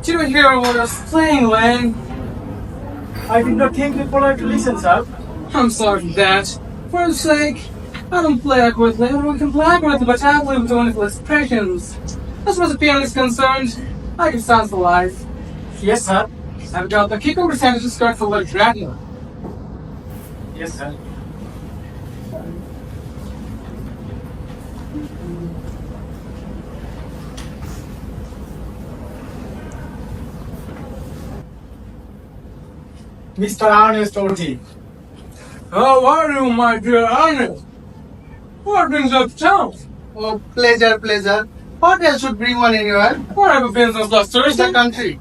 Did you hear what I was playing, Lane? I did not think you polite to listen, sir. I'm sorry for that. For the sake, I don't play accurately. Everyone can play accurately, but I live with wonderful expressions. As far as the piano is concerned, I can sound for life. Yes, sir. I've got the kicking percentage to start for the Dracula. Yes, sir. Mr. Earnest O.T. How are you, my dear Earnest? What brings you up to town? Oh, pleasure, pleasure. What else should bring one anywhere? What have you been since last The Thursday? country.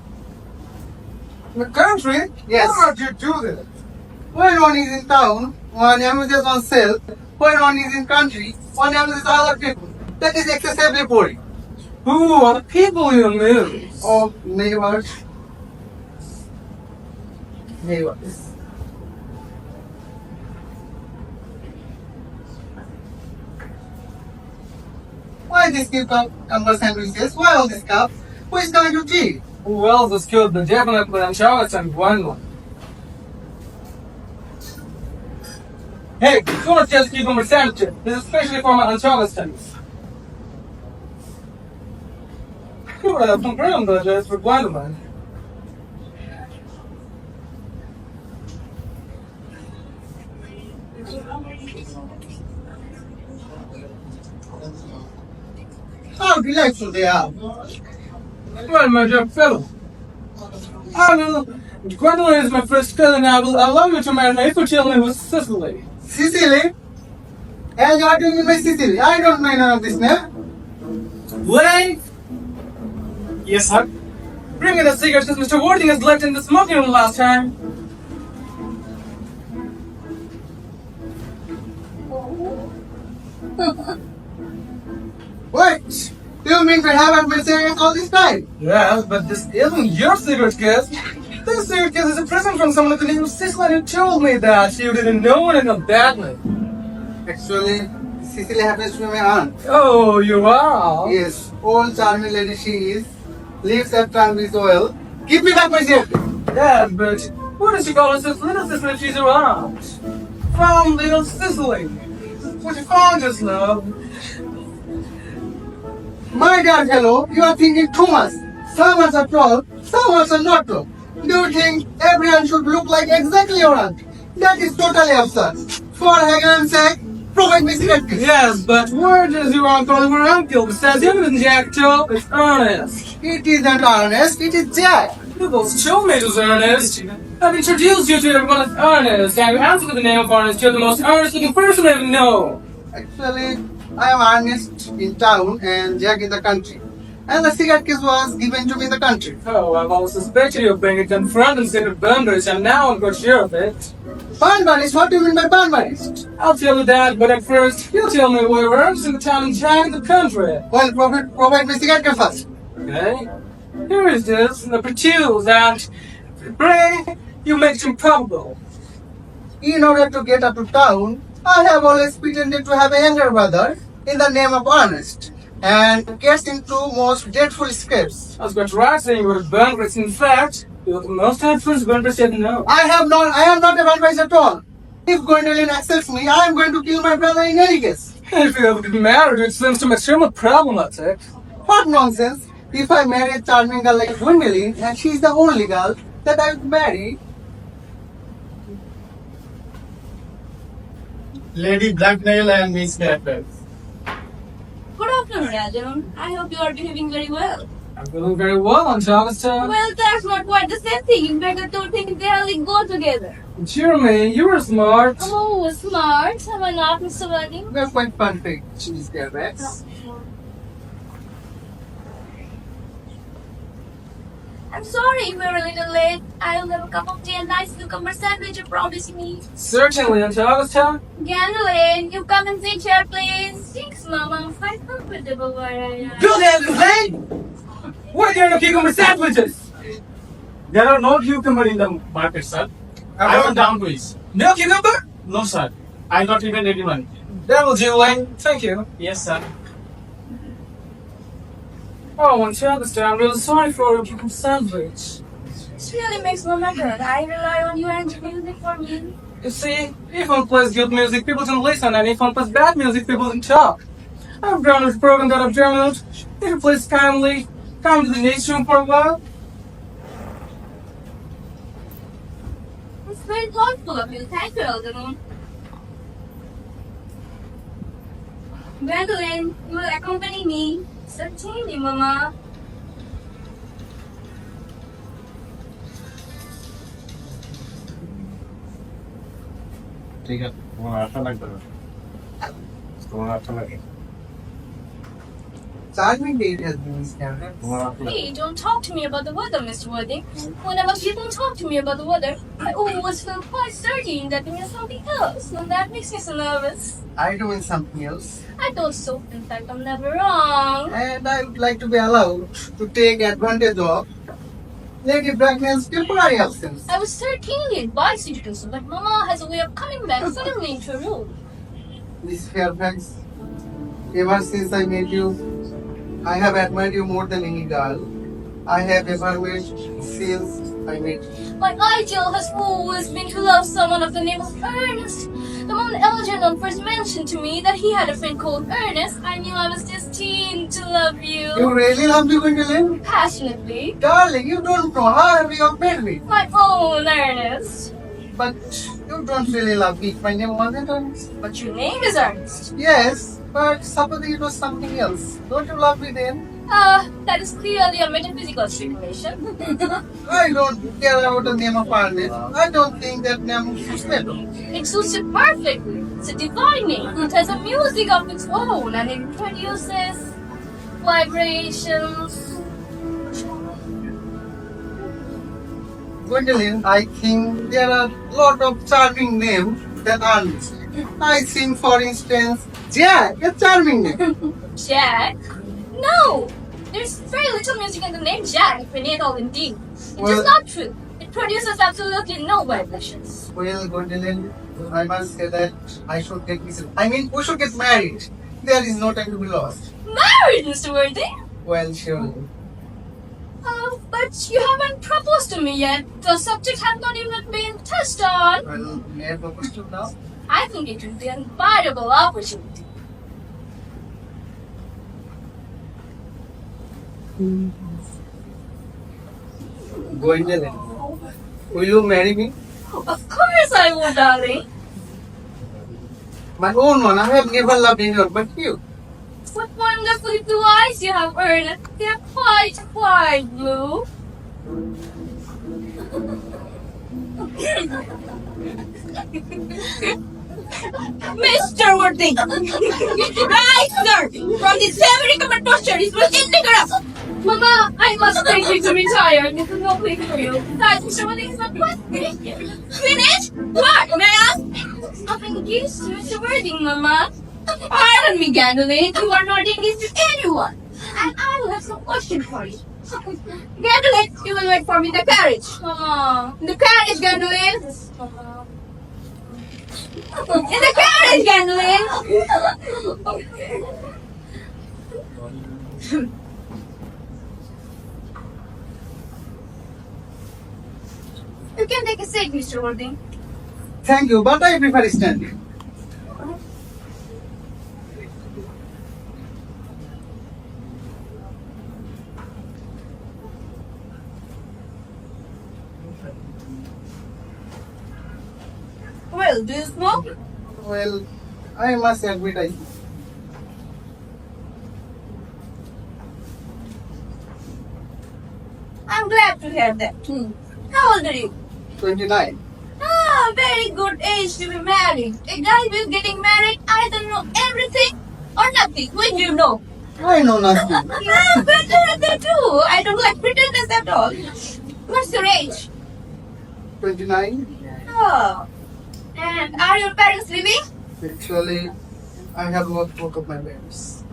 The country? Yes. How did you do this? When one is in town, one amuses oneself. When one is in country, one amuses other people. That is excessively boring. Who are the people you amuse? Oh, neighbors. Neighbors. Why this cumber sandwiches? Why all this cup? Who is going to tea? Who else has killed the definitely on Charlotte and Gwendolyn? Hey, do not just keep them sandwiches. This is especially for my Charleston's. You would have some ground budgets for Gwendolyn. How delightful they are. Well, my dear fellow, I will. Gwendolyn is my first cousin. I will allow you to marry her if you tell me who's Cicely. Sicily? And what do you mean by Sicily? I don't know none of this name. Lane, Yes, sir. bring me the cigarettes that Mr. Worthing has left in the smoking room last time. What? Do you mean we haven't been serious all this time? Yes, but this isn't your cigarette case. This cigarette case is a present from someone with the name of Cicely who told me that you didn't know anything badly. Actually, Sicily happens to be my aunt. Oh, you are? Yes, old charming lady she is. Lives at Tranby's Oil. Give me back my cigarette. Yes, but what does she call herself Little Cicely if she's around? From Little Sicily. What you found just love. My dear fellow, you are thinking too much. Some are tall, some are not tall. Do you think everyone should look like exactly your aunt? That is totally absurd. For heaven's sake, provide me cigarette. Yes, but where does your uncle or uncle besides him and Jack too? It's Ernest. It isn't Ernest, it is Jack. You both told me it was Ernest. I've introduced you to everyone as Ernest, and you answer to the name of Ernest. You're the most earnest-looking person I ever know. Actually, I am Ernest in town and Jack in the country. And the cigarette case was given to me in the country. Oh, I've always suspected you of being a confront instead of Bunbury's, and now I'm quite sure of it. Banbaris? What do you mean by Banbaris? I'll tell you that, but at first, you'll tell me where Ernest in the town and Jack in the country. Well, provide me cigarette case first. Okay? Here is this, number two, that pray you make it improbable. In order to get up to town, I have always pretended to have a younger brother in the name of Ernest and gets into most dreadful scrapes. I was going to write saying you were Bunbury's. In fact, you're the most helpful Bunbury said no. I am not a Banbaris at all. If Gwendolyn accepts me, I am going to kill my brother in any case. If you ever get married, it seems to be extremely problematic. What nonsense! If I marry a charming girl like Gwendolyn and she is the only girl that I would marry, Lady Blacknail and Miss Blackbird. Good afternoon, Rajan. I hope you are behaving very well. I'm feeling very well on Charlestown. Well, that's not quite the same thing. Better two things rarely go together. Cheer me, you were smart. Oh, smart. Am I not, Mr. Worthing? we are quite perfect. She is there, Rex. I'm sorry if we're a little late. I'll have a cup of tea and nice cucumber sandwich, you promise me. Certainly on Charlestown. Gwendolyn, you come and sit here, please. Thanks, Mama. I'm quite comfortable where I am. Good heavens, Lane! Why there are no cucumber sandwiches? There are no cucumber in the market, sir. I want down to it. No cucumber? No, sir. I not even ready money. That will do, Lane. Thank you. Yes, sir. Oh, and Augustine, I'm really sorry for your cucumber sandwich. This really makes no matter. I rely on you and your music for me. You see, if one plays good music, people don't listen, and if one plays bad music, people don't talk. I've grown with program that I've journaled. If you please kindly come to the next room for a while. It's very thoughtful of you. Thank you, Elderman. Gwendolyn, you will accompany me. Certainly, Mama. ठीक है तुम्हारा अच्छा लगता है तुम्हारा अच्छा लगे Charming day it has been, Miss Cameron. तुम्हारा अच्छा Hey, don't talk to me about the weather, Mr. Worthing. Whenever people talk to me about the weather, I always feel quite certain that it means something else, and that makes me so nervous. I do in something else. I thought so. In fact, I'm never wrong. And I would like to be allowed to take advantage of Lady Bracknell's temporary absence. I was certainly advised you to do so, but Mama has a way of coming back suddenly into a room. Miss Fairfax, ever since I met you, I have admired you more than any girl I have ever met since I met you. My ideal has always been to love someone of the name of Earnest. The moment Algernon first mentioned to me that he had a friend called Earnest, I knew I was destined to love you. You really love me, Gwendolyn? Passionately. Darling, you don't know how happy you have made me. My own Ernest. But you don't really love me. My name wasn't Ernest. But your name is Ernest. Yes, but supposing it was something else. Don't you love me then? That is clearly a metaphysical speculation. I don't care about the name of Ernest. I don't think that name suits me. It suits it perfectly. It's a divine name. It has a music of its own and it produces vibrations. Gwendolyn, I think there are a lot of charming names that aren't. I think, for instance, Jack, a charming name. Jack? No! There's very little music in the name Jack, if it all indeed. It Well- is not true. It produces absolutely no vibrations. Well, Gwendolyn, I must say that I should get this. I mean, we should get married. There is no time to be lost. Married, Mr. Worthy? Well, surely. But you haven't proposed to me yet. The subject has not even been touched on. Well, may I propose to you now? I think it would be an invaluable opportunity. Gwendolyn, will you marry me? Of course I would, darling. My own one. I have never loved anyone but you. What wonderfully blue eyes you have, Ernest. They are quite blue. Mr. Worthing! Right, sir! From this very recommend posture, it will interrupt! Mama, I must take you to retire. This is no place for you. Besides, Mr. Worthing is not quite finished yet. Finished? What, may I ask? Nothing against Mr. Worthing, Mama. Pardon me, Gwendolyn. You are not engaged to anyone. And I will have some questions for you. Gwendolyn, you will wait for me in the carriage. Mama. In the carriage, Gwendolyn. Yes, Mama. In the carriage, Gwendolyn. Okay. You can take a seat, Mr. Worthing. Thank you, but I prefer standing. Well, do you smoke? Well, I must admit I. I'm glad to hear that. How old are you? 29. Very good age to be married. A guy who is getting married either know everything or nothing. Which do you know? I know nothing. Better at that too. I don't like pretenders at all. What's your age? 29. Oh. And are your parents living? Actually, I have lost both of my parents.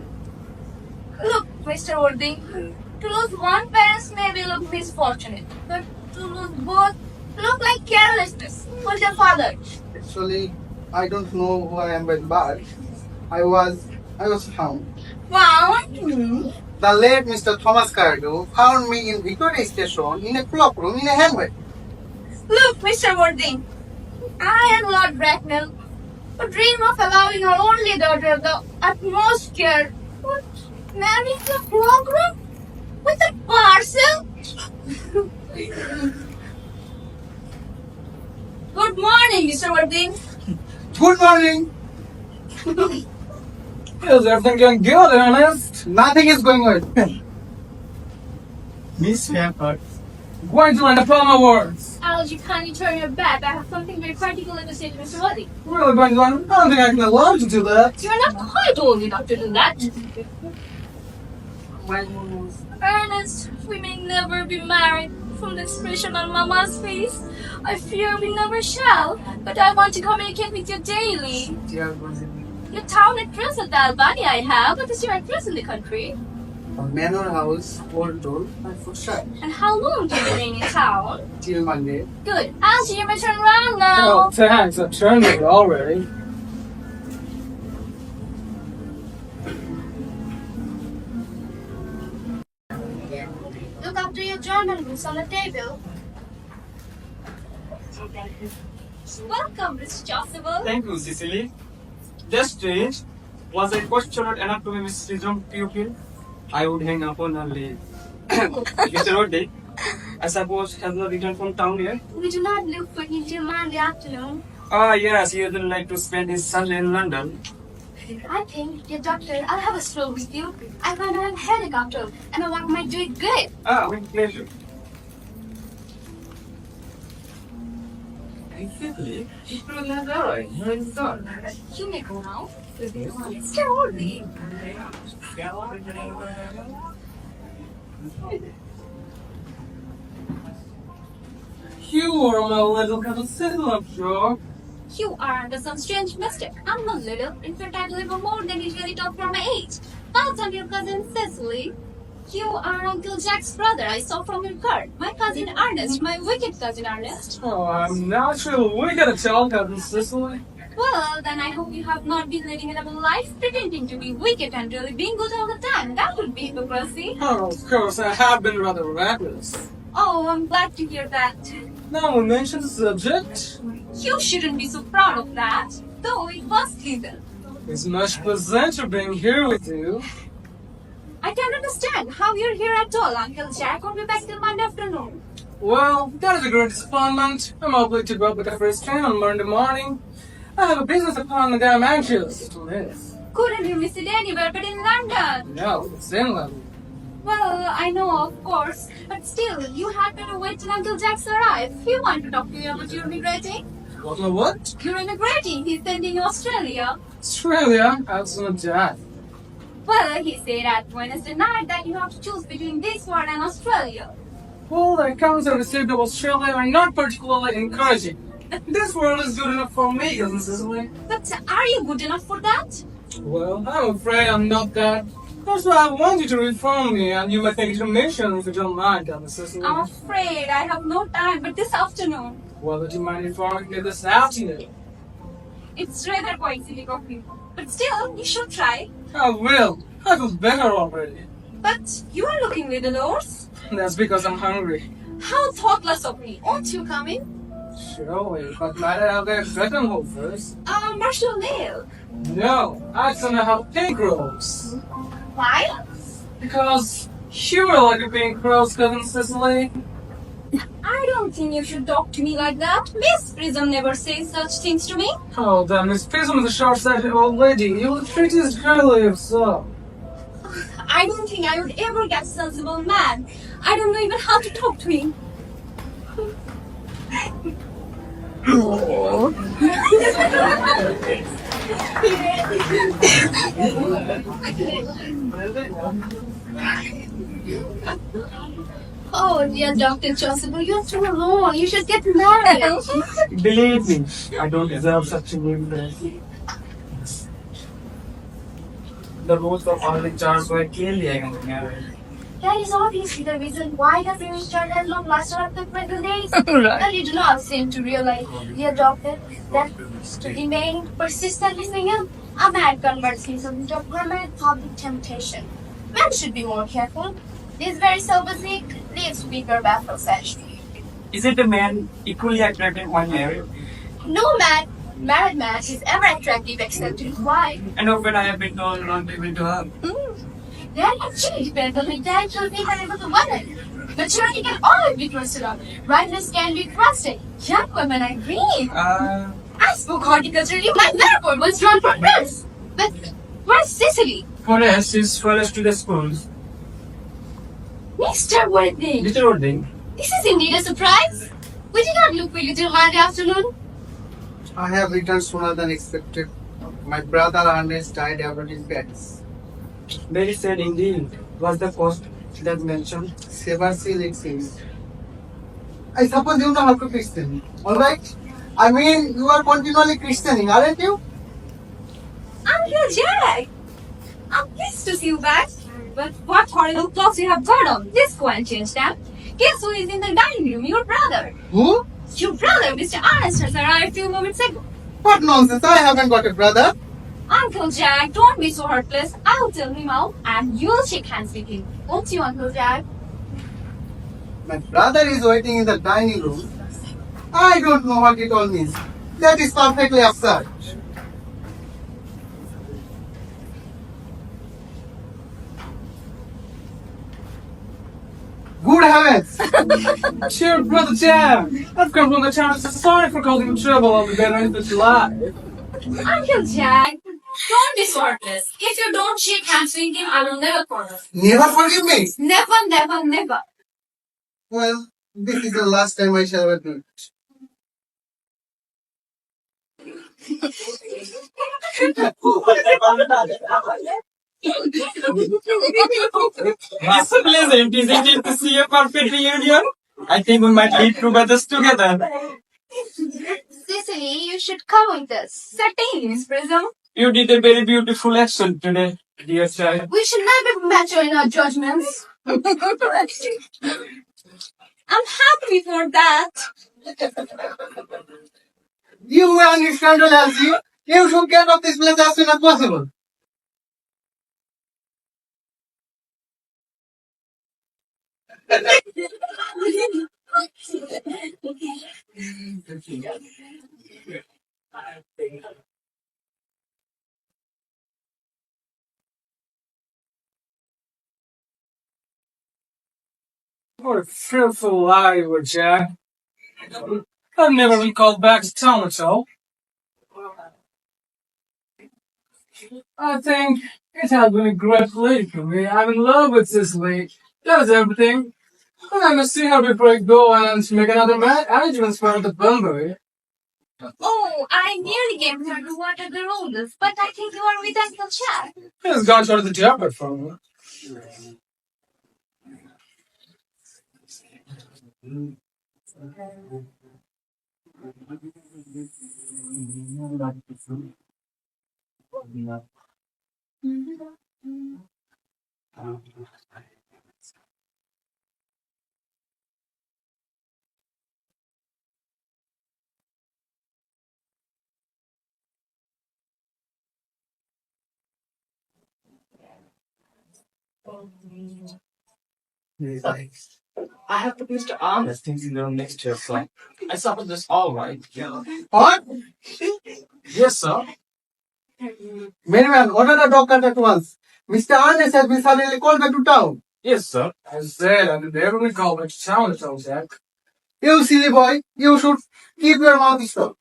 Look, Mr. Worthing, to lose one parent maybe look misfortunate, but to lose both look like carelessness. Who's your father? Actually, I don't know who I am by birth. I I was found. Found? The late Mr. Thomas Cardo found me in Victoria Station in a cloakroom in a handbag. Look, Mr. Worthing, I am Lord Bracknell, who dream of allowing our only daughter the utmost care. What? Marry the program? With a parcel? Good morning, Mr. Worthing. Good morning. Is everything going good, Ernest? Nothing is going on. Miss Pepper. Going to learn diploma words. Algie, kindly turn your back. I have something very particular to say to Mr. Worthing. Really going to learn? I don't think I can allow you to do that. You're not quite old enough to do that. Ernest, we may never be married. From the expression on Mama's face, I fear we never shall. But I want to communicate with you daily. Your town address at Albania I have. What is your address in the country? A manor house, old door, and footstep. And how long do you remain in town? Till Monday. Good. Algie, you may turn around Oh, now. thanks. I've turned it already. Look after your journal books on the table. Welcome, Mr. Jossible. Thank you, Cecily. Just strange. Was I questioned enough to be Mrs. Young pupil? I would hang upon her leave. Mr. O'Day, I suppose has not returned from town yet? We do not look for him till Monday afternoon. Ah, yes, he would like to spend his Sunday in London. I think, dear doctor, I'll have a stroll with you. I find I have a headache after, and my work might do it good. Ah, with pleasure. You may go now. Mr. Orley. You are my little cousin, sure. You are under some strange mistake. I'm not little. In fact, I deliver more than usually talk for my age. But I'm your cousin Cecily. You are Uncle Jack's brother I saw from your card. My cousin Earnest, my wicked cousin Earnest. Oh, I'm naturally wicked at all, cousin Cicely. Well, then I hope you have not been living a double life, pretending to be wicked and really being good all the time. That would be hypocrisy. Oh, of course, I have been rather reckless. Oh, I'm glad to hear that. Now we mention the subject. You shouldn't be so proud of that, though it was legal. It's much pleasure being here with you. I can't understand how you're here at all. Uncle Jack won't be back till Monday afternoon. Well, that is a great disappointment. I'm obliged to go up with the first train on Monday morning. I have a business appointment that I'm anxious to miss. Couldn't you miss it anywhere but in London? No, it's in London. Well, I know, of course. But still, you had better wait till Uncle Jack's arrive. He wants to talk to you about your immigrating. What? You're immigrating. He's sending you Australia. Australia? Absolute death. Well, he said at Wednesday night that you have to choose between this world and Australia. Well, the accounts I received of Australia are not particularly encouraging. This world is good enough for me, cousin Cicely. But are you good enough for that? Well, I'm afraid I'm not that. That's why I want you to reform me, and you may take it a mission if you don't mind, cousin Cicely. I'm afraid I have no time, but this afternoon. Well, would you mind informing me this afternoon? It's rather quite silly of you. But still, you should try. I will. I feel better already. But you are looking little hoarse. That's because I'm hungry. How thoughtless of me. Won't you come in? Surely, but might I have their second hole first? Marshall Nail. No, I'd sooner have pink rolls. Why? Because you were like a pink rose, cousin Cicely. I don't think you should talk to me like that. Miss Prism never says such things to me. Oh, damn, Miss Prism is a short-sighted old lady. You will treat us girly if so. I don't think I would ever get a sensible man. I don't know even how to talk to him. Oh, dear Dr. Chasuble, you're too alone. You should get married. Believe me, I don't deserve such a name. The most of all the charms were clearly I can marry. That is obviously the reason why the Finnish church has not lasted up to 20 days. And you do not seem to realize, dear doctor, that to remain persistently single A bad conversation to promote public temptation. Men should be more careful. This very self-seek leaves weaker battles actually. Isn't a man equally attractive when married? No married man is ever attractive except to his wife. And often I have been told not to able to have. That actually depends on the intentional behavior of the woman. Maturity can always be trusted on. Rightness can be trusted. Young women agree. I spoke horticulturally. My metaphor was drawn for this. But where's Sicily? For us, is for us to the schools. Mr. Worthing. Little Ording. This is indeed a surprise. We did not look for you till Monday afternoon. I have returned sooner than expected. My brother Earnest died about his beds. Very sad indeed. Was the cost that mentioned? Severely it seems. I suppose you know how to Christian, alright? I mean, you are continually Christianing, aren't you? Uncle Jack! I'm pleased to see you back. But what horrible clothes you have got on? Just go and change them. Guess who is in the dining room? Your brother. Who? Your brother, Mr. Earnest, has arrived a few moments ago. What nonsense, I haven't got a brother. Uncle Jack, don't be so heartless. I'll tell him out and you'll shake hands with him. Won't you, Uncle Jack? My brother is waiting in the dining room. I don't know what it all means. That is perfectly absurd. Good heavens! Dear Brother Jack, I've come from the town to say sorry for causing you trouble on the better end of July. Uncle Jack, don't be so heartless. If you don't shake hands with him, I will never forgive. Never forgive me! Never, never, never. Well, this is the last time I shall ever do it. It's so pleasant, isn't it, to see a perfect reunion? I think we might lead two brothers together. Cecily, you should come with us. Certainly, Miss Prism. You did a very beautiful action today, dear child. We should not be premature in our judgments. I'm happy for that. You and your scandal as you should get off this place as soon as possible. What a fearful lie you were, Jack. I've never been called back to town at all. I think it has been a great lead for me. I'm in love with Cicely. That is everything. But I must see her before I go and make another arrangements for the Bunbury. Oh, I nearly gave her to water the roses, but I think you are with Uncle Jack. He has gone short of the job for me. I have to Mr. Earnest things in the room next to your son. I suppose that's all right. What? Yes, sir. Mailman, order the dog cart at once. Mr. Earnest has been suddenly called back to town. Yes, sir. I said I've never been called back to town at all, Jack. You silly boy, you should keep your mouth shut.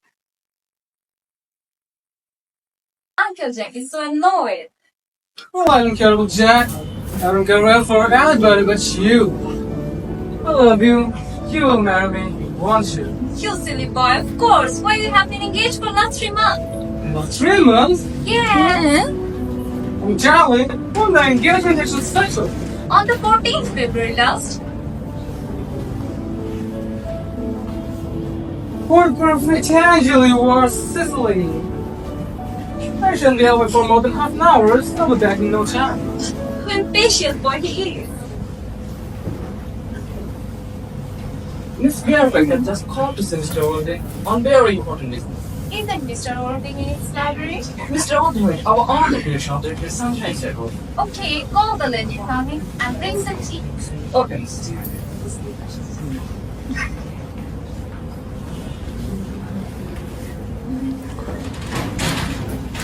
Uncle Jack is so annoyed. Oh, I don't care about Jack. I don't care for anybody but you. I love you. You will marry me, won't you? You silly boy, of course. Why you have been engaged for last 3 months? About 3 months? Yeah. Oh, darling, when the engagement is special. On the 14th February last. What perfect angel you are, Cicely. I shouldn't be away for more than half an hour. I'll be back in no time. Who impatient boy he is. Miss Fairbank has just called to see Mr. Wilde on very important business. Isn't Mr. Worthing in his library? Mr. Aldwood, our author shop is some tricycle. Okay, call the lady coming and bring some tea. Okay.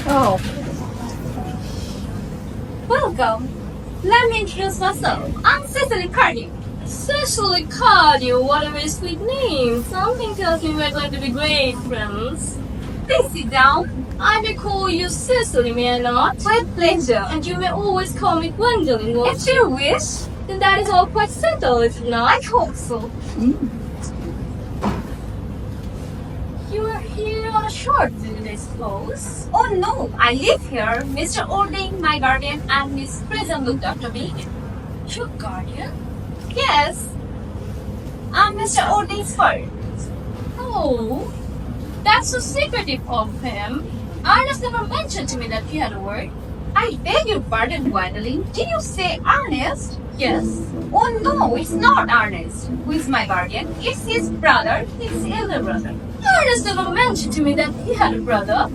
Oh. Welcome. Let me introduce myself. I'm Cecily Cardew. Cecily Cardew, what a very sweet name. Something tells me we're going to be great friends. Please sit down. I may call you Cecily, may I not? With pleasure. And you may always call me Gwendolyn. If you wish. Then that is all quite settled, is it not? I hope so. You are here on a short visit, I suppose. Oh no, I live here. Mr. Ording, my guardian, and Miss Prism looked after me. Your guardian? Yes. I'm Mr. Ording's friend. Oh, that's so secretive of him. Ernest never mentioned to me that he had a word. I beg your pardon, Gwendolyn. Did you say Ernest? Yes. Oh no, it's not Ernest. Who is my guardian? It's his brother, his elder brother. Ernest never mentioned to me that he had a brother.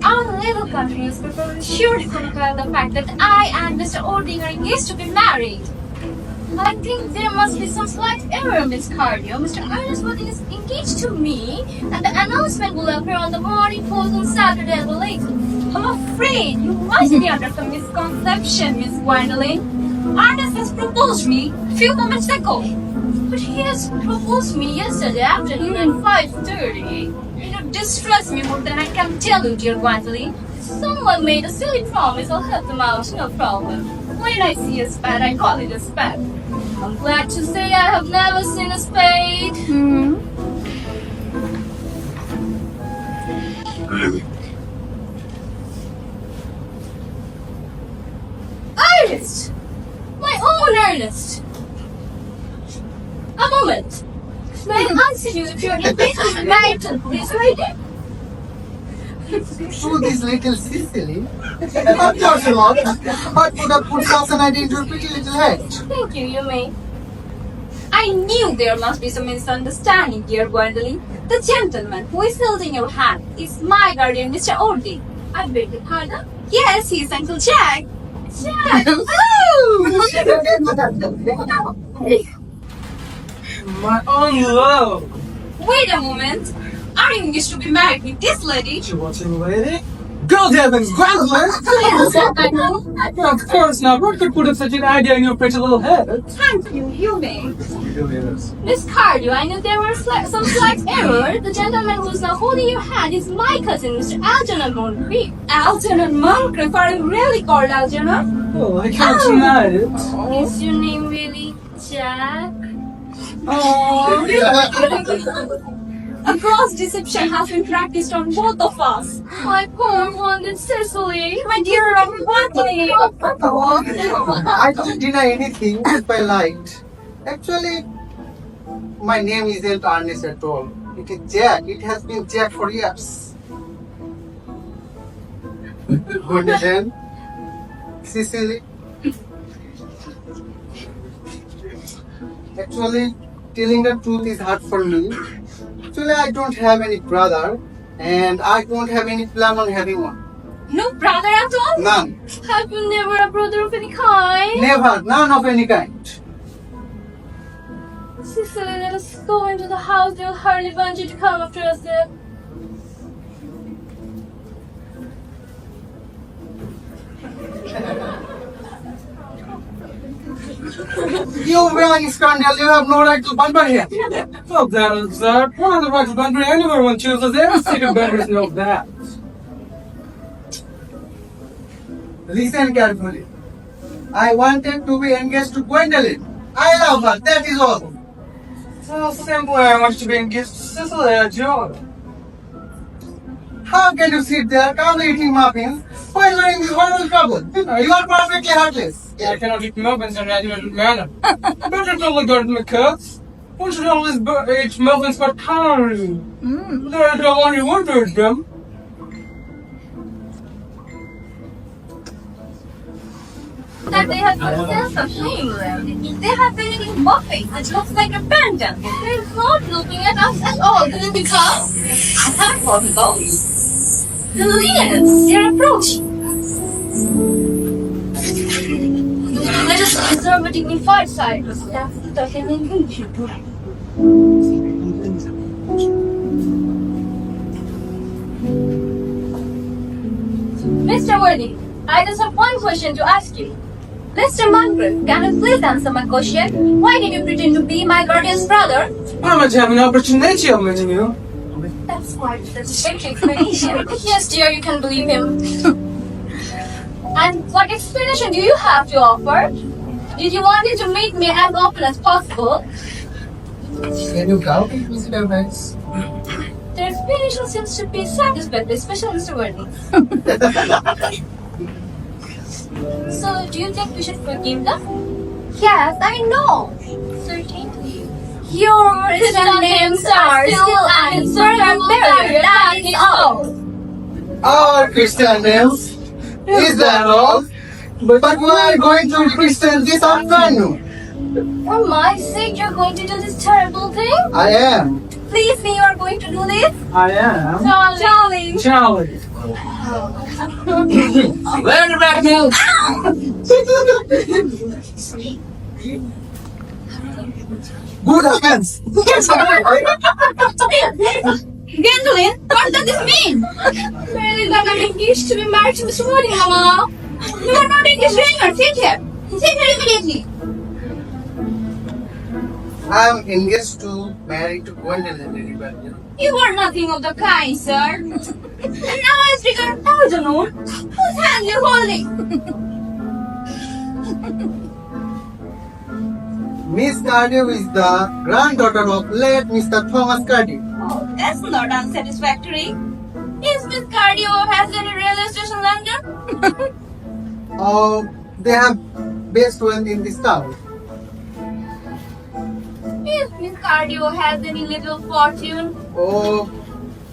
Our little country newspaper is sure to chronicle the fact that I and Mr. Ording are engaged to be married. I think there must be some slight error, Miss Cardew. Mr. Ernest Worthing is engaged to me, and the announcement will appear on the morning post on Saturday at the latest. I'm afraid you must be under some misconception, Miss Gwendolyn. Ernest has proposed me a few moments ago. But he has proposed me yesterday afternoon at 5:30. It distressed me more than I can tell you, dear Gwendolyn. Someone made a silly promise, I'll help them out, no problem. When I see a spade, I call it a spade. I'm glad to say I have never seen a spade. Ernest! My own Ernest! A moment. May I ask you if you're engaged to be married to this lady? To this little Sicily? Of course not. What could have put such an idea into your pretty little head? Thank you, you may. I knew there must be some misunderstanding, dear Gwendolyn. The gentleman who is holding your hand is my guardian, Mr. Ording. I beg your pardon? Yes, he's Uncle Jack. Jack! My own love. Wait a moment. Are you engaged to be married with this lady? You watching, lady? Good heavens, Gwendolyn! Of course not. What could put up such an idea in your pretty little head? Thank you, you may. Yes. Miss Cardew, I knew there was some slight error. The gentleman who's now holding your hand is my cousin, Mr. Algernon Moncrief. Algernon Moncrief? Are you really called Algernon? Oh, I can't deny it. Is your name really Jack? A gross deception has been practiced on both of us. My poor wounded Cecily, my dear Gwendolyn. I don't deny anything if I lied. Actually, my name isn't Ernest at all. It is Jack. It has been Jack for years. Gwendolyn, Cecily. Actually, telling the truth is hard for me. Actually, I don't have any brother, and I don't have any plan on having one. No brother at all? None. Have you never a brother of any kind? Never. None of any kind. Cecily, let us go into the house. They'll hardly want you to come after us there. You young scandal, you have no right to bumper here. Well, that is one of the rights of country anywhere one chooses. Every state of members knows that. Listen carefully. I wanted to be engaged to Gwendolyn. I love her, that is all. So simply, I want to be engaged to Cecily at John. How can you sit there calmly eating muffins while you're in this horrible trouble? You are perfectly heartless. I cannot eat muffins in a regimented manner. Better to look at my cuts. One should always eat muffins for calories. There are only one to eat them. That they have no sense of shame. They have been eating muffins. It looks like a pendant. They're not looking at us at all. Because I have one of those. The leaders, they're approaching. Let us preserve a dignified silence. Mr. Worthy, I just have one question to ask you. Mr. Moncrief, can you please answer my question? Why did you pretend to be my guardian's brother? I'm not having an opportunity of meeting you. That's quite a satisfactory explanation. Yes, dear, you can believe him. And what explanation do you have to offer? Did you want him to meet me as often as possible? Can you count it, Mr. Evans? The explanation seems to be satisfactory, especially Mr. Worthy. So, do you think we should forgive them? Yes, I know. Certainly. Your Christian names are still uninsertable barrier, that is all. Our Christian names? Is that all? But we are going to be Christian this afternoon. For my sake, you're going to do this terrible thing? I am. Please me, you are going to do this? I am. Charlie. Charlie. Larry Bracknell. Good heavens! Gwendolyn, what does this mean? Really, that I'm engaged to be married to Mr. Worthy, Mama. You are not engaged to anyone. Sit here. Sit here immediately. I am engaged to marry to Gwendolyn. You are nothing of the kind, sir. And now as regards Algernon, whose hand you're holding? Miss Cardew is the granddaughter of late Mr. Thomas Cardew. Oh, that's not unsatisfactory. Is Miss Cardio has any railway station London? They have best one in this town. Is Miss Cardio has any little fortune?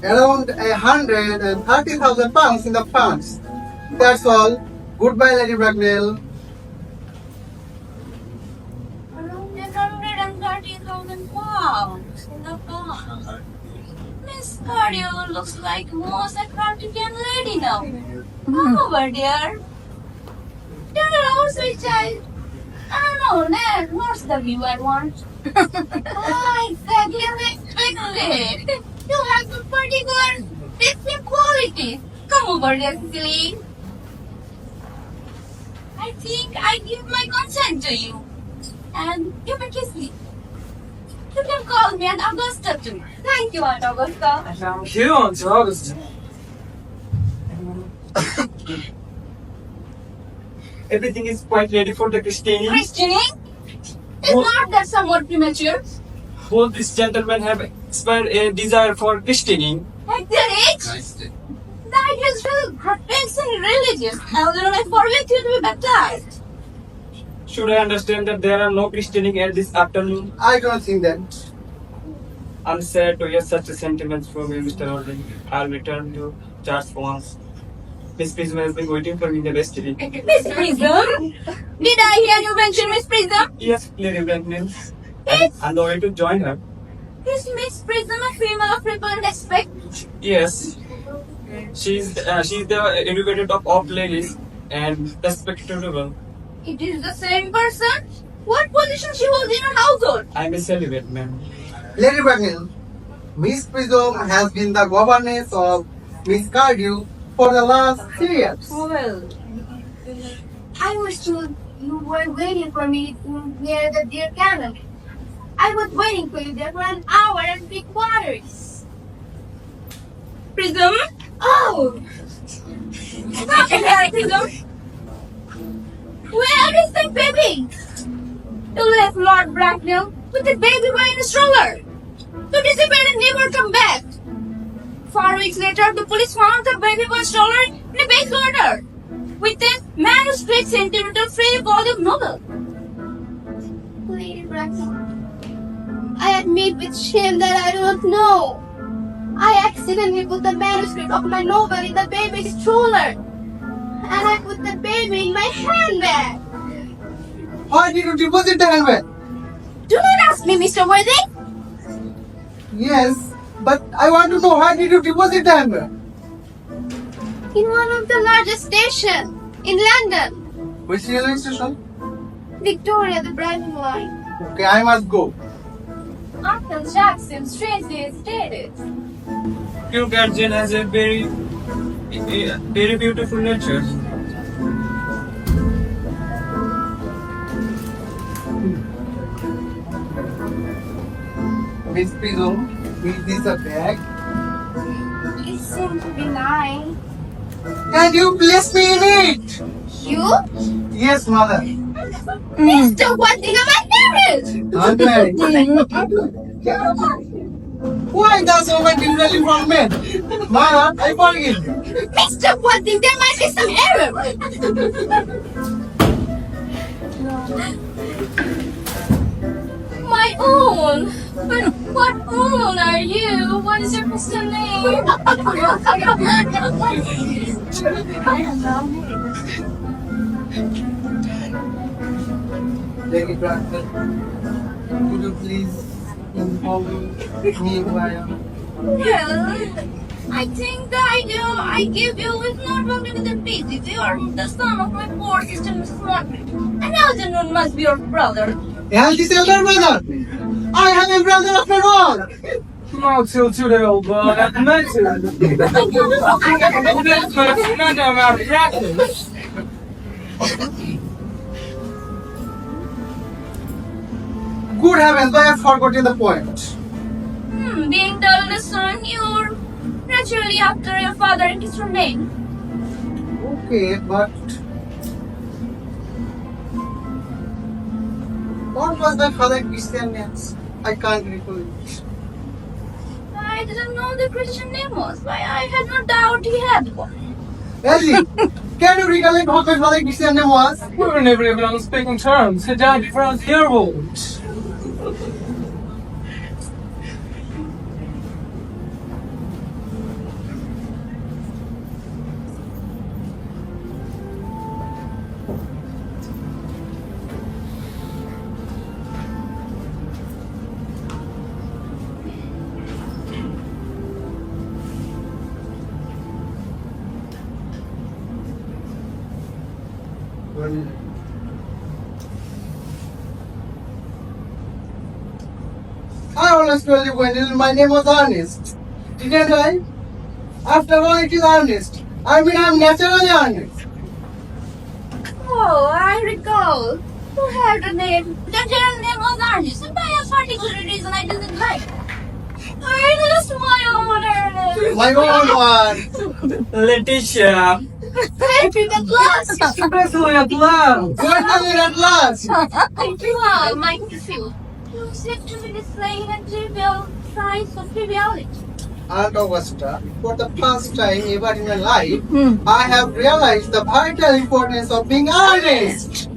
Around 130,000 pounds in the funds. That's all. Goodbye, Lady Bracknell. Around 130,000 pounds in the funds. Miss Cardio looks like most attractive young lady now. Come over, dear. Turn around, sweet child. No, what's the view I want? Exactly as expected. You have some particular distinct qualities. Come over there, Cecily. I think I give my consent to you. And you can kiss me. You can call me Aunt Augusta too. Thank you, Aunt Augusta. Thank you, Aunt August. Everything is quite ready for the christening. Christening? Is not that somewhat premature? Both these gentlemen have expressed a desire for christening. At their age? That is really grotesque and religious. Algernon, I forbid you to be baptized. Should I understand that there are no christening at this afternoon? I don't think that. I'm sad to hear such sentiments from you, Mr. Orling. I'll return to church once. Miss Prism has been waiting for me in the vestry. Miss Prism? Did I hear you mention Miss Prism? Yes, Lady Bracknell. Is, I'm ready to join her. is Miss Prism a female of repellent aspect? Yes. She's the educated of ladies and respectable. It is the same person? What position she holds in her household? I'm a celibate, ma'am. Lady Bracknell, Miss Prism has been the governess of Miss Cardew for the last 3 years. Well, I was told you were waiting for me near the deer cannon. I was waiting for you there for an hour and 3/4. Prism? Oh! Stop there, Prism! Where is the baby? You left Lord Bracknell with the baby boy in a stroller. To dissipate and never come back. 4 weeks later, the police found the baby boy stroller in a base order with a manuscript sentimental free volume novel. Lady Bracknell, I admit with shame that I don't know. I accidentally put the manuscript of my novel in the baby's stroller. And I put the baby in my handbag. Why did you deposit the handbag? Do not ask me, Mr. Worthy. Yes, but I want to know why did you deposit the handbag? In one of the largest stations in London. Which railway station? Victoria, the Brighton line. Okay, I must go. Uncle Jack seems strangely irritated. Your guardian has a very beautiful nature. Miss Prism, is this a bag? It seems to be mine. Can you place me in it? You? Yes, mother. Mr. What thing am I married? Unmarried. Why does woman differently from men? Mother, I forgive you. Mr. What thing, there might be some error. My own. But what own are you? What is your Christian name? Lady Braxton, could you please inform me who I am? Well, I think the idea I give you is not altogether basic. You are the son of my poor sister, Mrs. Margaret. And Algernon must be your brother. And his elder brother. I have a brother after all. Not till today, old boy. That's mentioned. That's not about practice. Good heavens, I have forgotten the point. Being the eldest son, you're naturally after your father and his name. Okay, but what was my father's Christian name? I can't recall it. I didn't know the Christian name was. Why, I had no doubt he had one. Ellie, can you recollect what my father's Christian name was? We were never even on speaking terms. He died before I was a year old. I always told you when my name was Earnest. Didn't I? After all, it is Earnest. I mean, I'm naturally Earnest. Oh, I recall. Who had a name? The general name was Earnest, and by a particular reason I didn't like. Ernest, my own Ernest. My own one. Letitia. Patrick at last. Especially at last. What are you at last? Wow, my nephew. You seem to be displaying a trivial signs of triviality. Aunt Augusta, for the first time ever in my life, I have realized the vital importance of being honest.